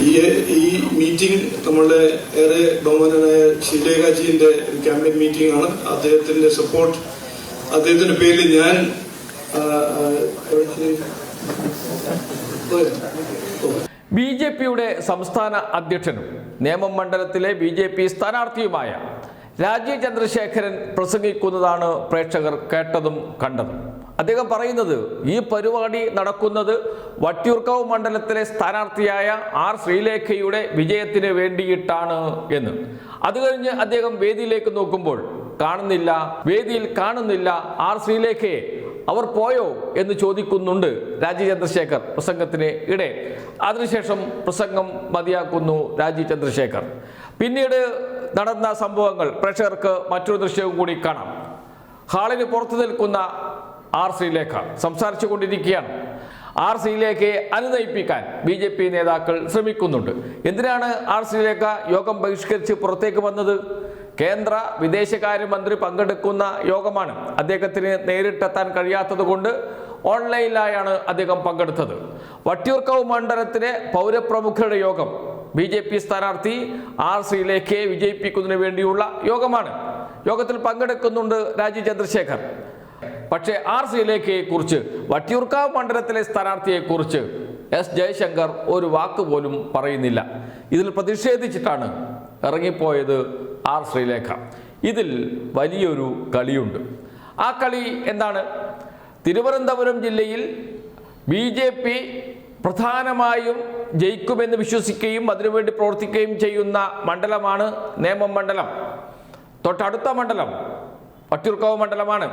ഈ മീറ്റിംഗ് നമ്മളുടെ ഏറെ ബഹുമാനായ ശ്രീലേഖാജിന്റെ ക്യാമ്പയിൻ മീറ്റിംഗ് ആണ്. അദ്ദേഹത്തിന്റെ സപ്പോർട്ട്, അദ്ദേഹത്തിന്റെ പേരിൽ ഞാൻ ബി.ജെ.പിയുടെ സംസ്ഥാന അധ്യക്ഷനും നേമം മണ്ഡലത്തിലെ ബി.ജെ.പി സ്ഥാനാർത്ഥിയുമായ രാജീവ് ചന്ദ്രശേഖരൻ പ്രസംഗിക്കുന്നതാണ് പ്രേക്ഷകർ കേട്ടതും കണ്ടതും. അദ്ദേഹം പറയുന്നത് ഈ പരിപാടി നടക്കുന്നത് വട്ടിയൂർക്കാവ് മണ്ഡലത്തിലെ സ്ഥാനാർത്ഥിയായ ആർ ശ്രീലേഖയുടെ വിജയത്തിന് വേണ്ടിയിട്ടാണ് എന്ന്. അത് കഴിഞ്ഞ് അദ്ദേഹം വേദിയിലേക്ക് നോക്കുമ്പോൾ വേദിയിൽ കാണുന്നില്ല ആർ ശ്രീലേഖയെ. അവർ പോയോ എന്ന് ചോദിക്കുന്നുണ്ട് രാജീവ് ചന്ദ്രശേഖർ പ്രസംഗത്തിന് ഇടെ. അതിനുശേഷം പ്രസംഗം മതിയാക്കുന്നു രാജീവ് ചന്ദ്രശേഖർ. പിന്നീട് നടന്ന സംഭവങ്ങൾ പ്രേക്ഷകർക്ക് മറ്റൊരു ദൃശ്യവും കൂടി കാണാം. ഹാളിന് പുറത്തു നിൽക്കുന്ന ആർ ശ്രീലേഖ സംസാരിച്ചു കൊണ്ടിരിക്കുകയാണ്. ആർ ശ്രീലേഖയെ അനുനയിപ്പിക്കാൻ ബി.ജെ.പി നേതാക്കൾ ശ്രമിക്കുന്നുണ്ട്. എന്തിനാണ് ആർ ശ്രീലേഖ യോഗം ബഹിഷ്കരിച്ച് പുറത്തേക്ക് വന്നത്? കേന്ദ്ര വിദേശകാര്യമന്ത്രി പങ്കെടുക്കുന്ന യോഗമാണ്. അദ്ദേഹത്തിന് നേരിട്ടെത്താൻ കഴിയാത്തത് കൊണ്ട് ഓൺലൈനിലായാണ് അദ്ദേഹം പങ്കെടുത്തത്. വട്ടിയൂർക്കാവ് മണ്ഡലത്തിലെ പൗരപ്രമുഖരുടെ യോഗം ബി.ജെ.പി സ്ഥാനാർത്ഥി ആർ ശ്രീലേഖയെ വിജയിപ്പിക്കുന്നതിന് വേണ്ടിയുള്ള യോഗമാണ്. യോഗത്തിൽ പങ്കെടുക്കുന്നുണ്ട് രാജീവ് ചന്ദ്രശേഖർ. പക്ഷേ ആർ ശ്രീലേഖയെ കുറിച്ച്, വട്ടിയൂർക്കാവ് മണ്ഡലത്തിലെ സ്ഥാനാർത്ഥിയെ കുറിച്ച് എസ് ജയശങ്കർ ഒരു വാക്ക് പോലും പറയുന്നില്ല. ഇതിൽ പ്രതിഷേധിച്ചിട്ടാണ് ഇറങ്ങിപ്പോയത് ആർ ശ്രീലേഖ. ഇതിൽ വലിയൊരു കളിയുണ്ട്. ആ കളി എന്താണ്? തിരുവനന്തപുരം ജില്ലയിൽ ബി.ജെ.പി പ്രധാനമായും ജയിക്കുമെന്ന് വിശ്വസിക്കുകയും അതിനുവേണ്ടി പ്രവർത്തിക്കുകയും ചെയ്യുന്ന മണ്ഡലമാണ് നേമം മണ്ഡലം. തൊട്ടടുത്ത മണ്ഡലം വട്ടിയൂർക്കാവ് മണ്ഡലമാണ്.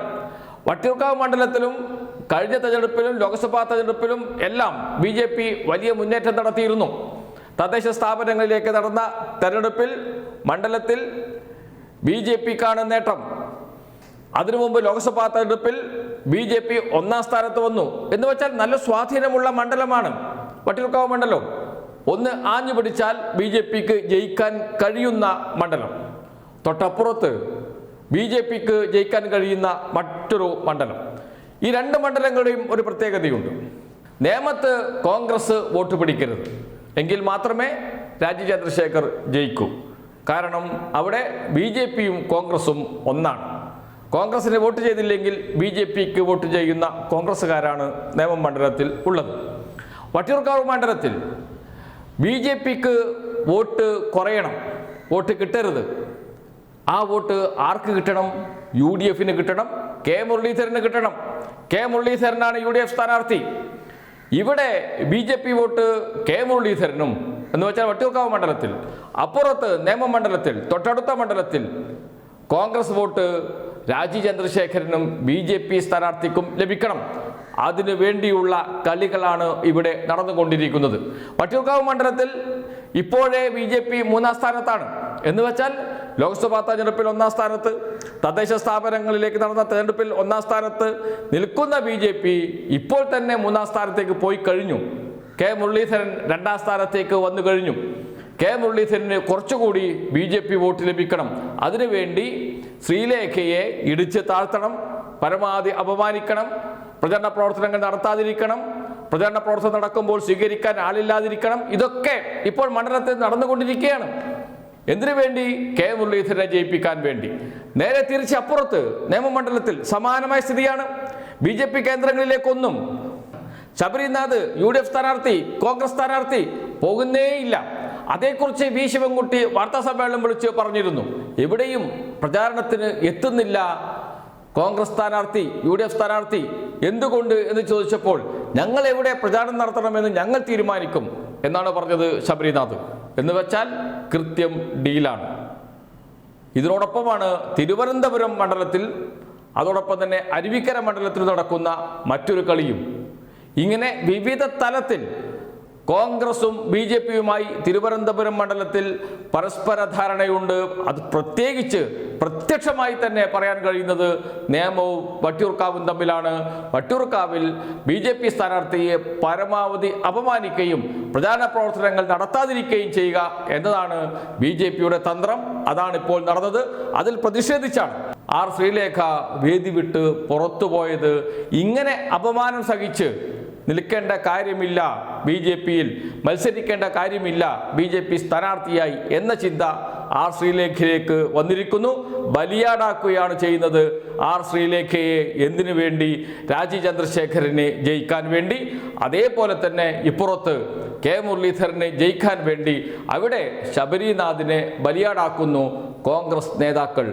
വട്ടിയൂർക്കാവ് മണ്ഡലത്തിലും കഴിഞ്ഞ തെരഞ്ഞെടുപ്പിലും ലോക്സഭാ തെരഞ്ഞെടുപ്പിലും എല്ലാം ബി.ജെ.പി വലിയ മുന്നേറ്റം നടത്തിയിരുന്നു. തദ്ദേശ സ്ഥാപനങ്ങളിലേക്ക് നടന്ന തെരഞ്ഞെടുപ്പിൽ മണ്ഡലത്തിൽ ബി.ജെ.പിക്കാണ് നേട്ടം. അതിനു മുമ്പ് ലോക്സഭാ തെരഞ്ഞെടുപ്പിൽ ബി.ജെ.പി ഒന്നാം സ്ഥാനത്ത് വന്നു. എന്ന് വെച്ചാൽ നല്ല സ്വാധീനമുള്ള മണ്ഡലമാണ് വട്ടിയൂർക്കാവ് മണ്ഡലം. ഒന്ന് ആഞ്ഞു പിടിച്ചാൽ ബി.ജെ.പിക്ക് ജയിക്കാൻ കഴിയുന്ന മണ്ഡലം. തൊട്ടപ്പുറത്ത് ബി.ജെ.പിക്ക് ജയിക്കാൻ കഴിയുന്ന മറ്റൊരു മണ്ഡലം. ഈ രണ്ട് മണ്ഡലങ്ങളുടെയും ഒരു പ്രത്യേകതയുണ്ട്. നേമത്ത് കോൺഗ്രസ് വോട്ട് പിടിക്കരുത്, എങ്കിൽ മാത്രമേ രാജീവ് ചന്ദ്രശേഖർ ജയിക്കൂ. കാരണം അവിടെ ബി.ജെ.പിയും കോൺഗ്രസും ഒന്നാണ്. കോൺഗ്രസിന് വോട്ട് ചെയ്തില്ലെങ്കിൽ ബി.ജെ.പിക്ക് വോട്ട് ചെയ്യുന്ന കോൺഗ്രസ്സുകാരാണ് നേമം മണ്ഡലത്തിൽ ഉള്ളത്. വട്ടിയൂർക്കാവ് മണ്ഡലത്തിൽ ബി.ജെ.പിക്ക് വോട്ട് കുറയണം, വോട്ട് കിട്ടരുത്. ആ വോട്ട് ആർക്ക് കിട്ടണം? യു.ഡി.എഫിന് കിട്ടണം, കെ മുരളീധരന് കിട്ടണം. കെ മുരളീധരനാണ് യു.ഡി.എഫ് സ്ഥാനാർത്ഥി. ഇവിടെ ബി.ജെ.പി വോട്ട് കെ മുരളീധരനും, എന്ന് വെച്ചാൽ വട്ടിയൂർക്കാവ് മണ്ഡലത്തിൽ. അപ്പുറത്ത് നേമം മണ്ഡലത്തിൽ, തൊട്ടടുത്ത മണ്ഡലത്തിൽ കോൺഗ്രസ് വോട്ട് രാജീവ് ചന്ദ്രശേഖരനും ബി.ജെ.പി സ്ഥാനാർത്ഥിക്കും ലഭിക്കണം. അതിനു വേണ്ടിയുള്ള കളികളാണ് ഇവിടെ നടന്നുകൊണ്ടിരിക്കുന്നത്. വട്ടിയൂർക്കാവ് മണ്ഡലത്തിൽ ഇപ്പോഴേ ബി.ജെ.പി മൂന്നാം സ്ഥാനത്താണ്. എന്ന് വെച്ചാൽ ലോക്സഭാ തെരഞ്ഞെടുപ്പിൽ ഒന്നാം സ്ഥാനത്ത്, തദ്ദേശ സ്ഥാപനങ്ങളിലേക്ക് നടന്ന തെരഞ്ഞെടുപ്പിൽ ഒന്നാം സ്ഥാനത്ത് നിൽക്കുന്ന ബി.ജെ.പി ഇപ്പോൾ തന്നെ മൂന്നാം സ്ഥാനത്തേക്ക് പോയി കഴിഞ്ഞു. കെ മുരളീധരൻ രണ്ടാം സ്ഥാനത്തേക്ക് വന്നു കഴിഞ്ഞു. കെ മുരളീധരന് കുറച്ചുകൂടി ബി.ജെ.പി വോട്ട് ലഭിക്കണം. അതിനുവേണ്ടി ശ്രീലേഖയെ ഇടിച്ച് താഴ്ത്തണം, പരമാവധി അപമാനിക്കണം, പ്രചരണ പ്രവർത്തനങ്ങൾ നടത്താതിരിക്കണം, പ്രചരണ പ്രവർത്തനം നടക്കുമ്പോൾ സ്വീകരിക്കാൻ ആളില്ലാതിരിക്കണം. ഇതൊക്കെ ഇപ്പോൾ മണ്ഡലത്തിൽ നടന്നുകൊണ്ടിരിക്കുകയാണ്. എന്തിനു വേണ്ടി? കെ മുരളീധരനെ ജയിപ്പിക്കാൻ വേണ്ടി. നേരെ തിരിച്ച് അപ്പുറത്ത് നേമമണ്ഡലത്തിൽ സമാനമായ സ്ഥിതിയാണ്. ബി.ജെ.പി കേന്ദ്രങ്ങളിലേക്കൊന്നും ശബരിനാഥ് യു.ഡി.എഫ് സ്ഥാനാർത്ഥി, കോൺഗ്രസ് സ്ഥാനാർത്ഥി പോകുന്നേയില്ല. അതേക്കുറിച്ച് വി ശിവൻകുട്ടി വാർത്താ സമ്മേളനം വിളിച്ച് പറഞ്ഞിരുന്നു. എവിടെയും പ്രചാരണത്തിന് എത്തുന്നില്ല കോൺഗ്രസ് സ്ഥാനാർത്ഥി, യു.ഡി.എഫ് സ്ഥാനാർത്ഥി. എന്തുകൊണ്ട് എന്ന് ചോദിച്ചപ്പോൾ ഞങ്ങൾ എവിടെ പ്രചാരണം നടത്തണമെന്ന് ഞങ്ങൾ തീരുമാനിക്കും എന്നാണ് പറഞ്ഞത് ശബരിനാഥ്. എന്ന് വെച്ചാൽ കൃത്യം ഡീലാണ്. ഇതിനോടൊപ്പമാണ് തിരുവനന്തപുരം മണ്ഡലത്തിൽ, അതോടൊപ്പം തന്നെ അരുവിക്കര മണ്ഡലത്തിൽ നടക്കുന്ന മറ്റൊരു കളിയും. ഇങ്ങനെ വിവിധ തലത്തിൽ കോൺഗ്രസും ബി.ജെ.പിയുമായി തിരുവനന്തപുരം മണ്ഡലത്തിൽ പരസ്പര ധാരണയുണ്ട്. അത് പ്രത്യക്ഷമായി തന്നെ പറയാൻ കഴിയുന്നത് നേമവും വട്ടിയൂർക്കാവും തമ്മിലാണ്. വട്ടിയൂർക്കാവിൽ ബി.ജെ.പി സ്ഥാനാർത്ഥിയെ പരമാവധി അപമാനിക്കുകയും പ്രചാരണ പ്രവർത്തനങ്ങൾ നടത്താതിരിക്കുകയും ചെയ്യുക എന്നതാണ് ബി.ജെ.പിയുടെ തന്ത്രം. അതാണ് ഇപ്പോൾ നടന്നത്. അതിൽ പ്രതിഷേധിച്ചാണ് ആർ ശ്രീലേഖ വേദി വിട്ട് പുറത്തുപോയത്. ഇങ്ങനെ അപമാനം സഹിച്ച് നിൽക്കേണ്ട കാര്യമില്ല, ബി ജെ പിയിൽ മത്സരിക്കേണ്ട കാര്യമില്ല, ബി ജെ പി സ്ഥാനാർത്ഥിയായി എന്ന ചിന്ത ആർ ശ്രീലേഖയിലേക്ക് വന്നിരിക്കുന്നു. ബലിയാടാക്കുകയാണ് ചെയ്യുന്നത് ആർ ശ്രീലേഖയെ. എന്തിനു വേണ്ടി? രാജീവ് ചന്ദ്രശേഖരനെ ജയിക്കാൻ വേണ്ടി. അതേപോലെ തന്നെ ഇപ്പുറത്ത് കെ മുരളീധരനെ ജയിക്കാൻ വേണ്ടി അവിടെ ശബരിനാഥിനെ ബലിയാടാക്കുന്നു കോൺഗ്രസ് നേതാക്കൾ.